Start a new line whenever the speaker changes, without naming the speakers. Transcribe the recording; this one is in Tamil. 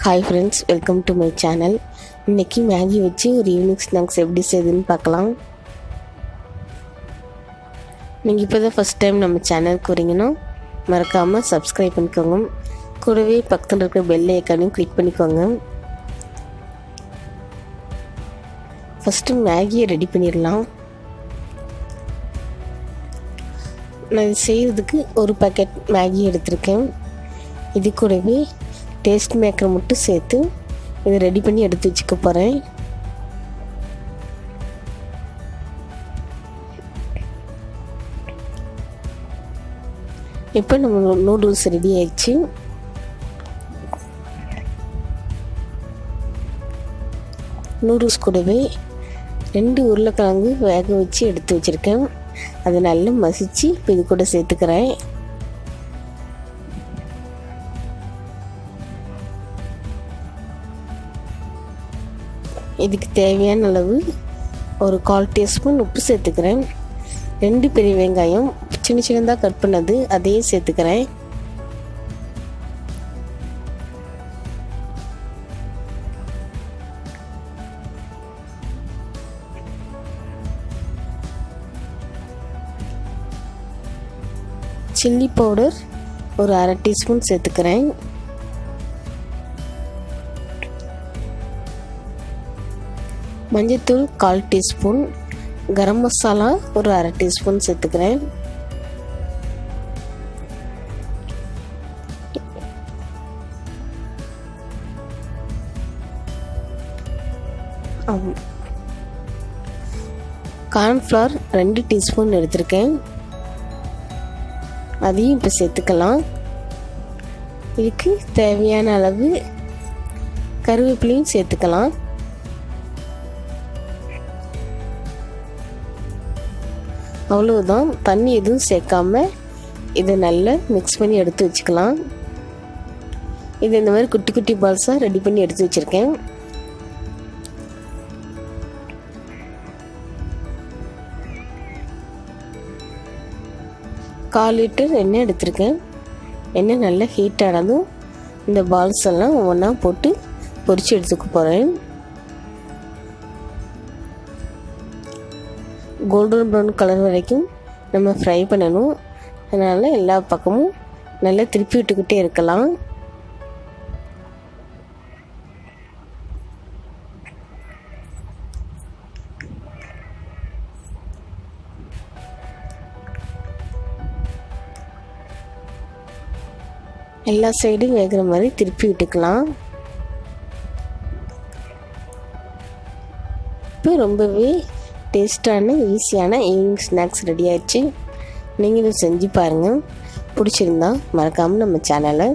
Hi friends, welcome to my channel. இன்றைக்கி மேகி வச்சு ஒரு ஈவினிங் ஸ்நாக்ஸ் எப்படி செய்யுதுன்னு பார்க்கலாம். நீங்கள் இப்போ தான் ஃபஸ்ட் டைம் நம்ம சேனலுக்கு வரீங்கன்னா மறக்காமல் சப்ஸ்கிரைப் பண்ணிக்கோங்க. கூடவே பக்கத்தில் இருக்கிற பெல் ஐக்கானையும் கிளிக் பண்ணிக்கோங்க. ஃபஸ்ட்டு மேகியை ரெடி பண்ணிடலாம். நான் இது செய்கிறதுக்கு ஒரு பேக்கெட் மேகி எடுத்திருக்கேன். இது கூடவே டேஸ்ட் மேக்கர் மட்டும் சேர்த்து இதை ரெடி பண்ணி எடுத்து வச்சுக்க போகிறேன். இப்போ நம்ம நூடுல்ஸ் ரெடி ஆயிடுச்சு. நூடுல்ஸ் கூடவே 2 உருளைக்கிழங்கு வேக வச்சு எடுத்து வச்சுருக்கேன். அதை நல்லா மசிச்சு இப்போ இது கூட சேர்த்துக்கிறேன். இதுக்கு தேவையான அளவு ஒரு 1/4 டீஸ்பூன் உப்பு சேர்த்துக்கிறேன். 2 பெரிய வெங்காயம் சின்ன சின்னதாக கட் பண்ணது அதையும் சேர்த்துக்கிறேன். சில்லி பவுடர் ஒரு 1/2 டீஸ்பூன் சேர்த்துக்கிறேன். மஞ்சள்தூள் 1/4 டீஸ்பூன், கரம் மசாலா ஒரு 1/2 டீஸ்பூன் சேர்த்துக்கிறேன். கார்ன்ஃப்ளவர் 2 டீஸ்பூன் எடுத்திருக்கேன். அதையும் இப்போ சேர்த்துக்கலாம். இதுக்கு தேவையான அளவு கருவேப்பிலையும் சேர்த்துக்கலாம். அவ்வளவுதான், தண்ணி எதுவும் சேர்க்காம இதை நல்லா மிக்ஸ் பண்ணி எடுத்து வச்சுக்கலாம். இது இந்த மாதிரி குட்டி குட்டி பால்ஸாக ரெடி பண்ணி எடுத்து வச்சுருக்கேன். கால் லிட்டர் எண்ணெய் எடுத்திருக்கேன். எண்ணெய் நல்லா ஹீட் ஆனதும் இந்த பால்ஸ் எல்லாம் ஒவ்வொன்றா போட்டு பொரிச்சு எடுத்துக்க போகிறேன். கோல்டன் ப்ரௌன் கலர் வரைக்கும் நம்ம ஃப்ரை பண்ணணும். அதனால் எல்லா பக்கமும் நல்லா திருப்பி விட்டுக்கிட்டே இருக்கலாம். எல்லா சைடும் வேகிற மாதிரி திருப்பி விட்டுக்கலாம். இப்போ ரொம்பவே டேஸ்டான ஈஸியான ஈவினிங் ஸ்நாக்ஸ் ரெடி ஆயிடுச்சு. நீங்களும் செஞ்சு பாருங்கள். பிடிச்சிருந்தா மறக்காமல் நம்ம சேனலை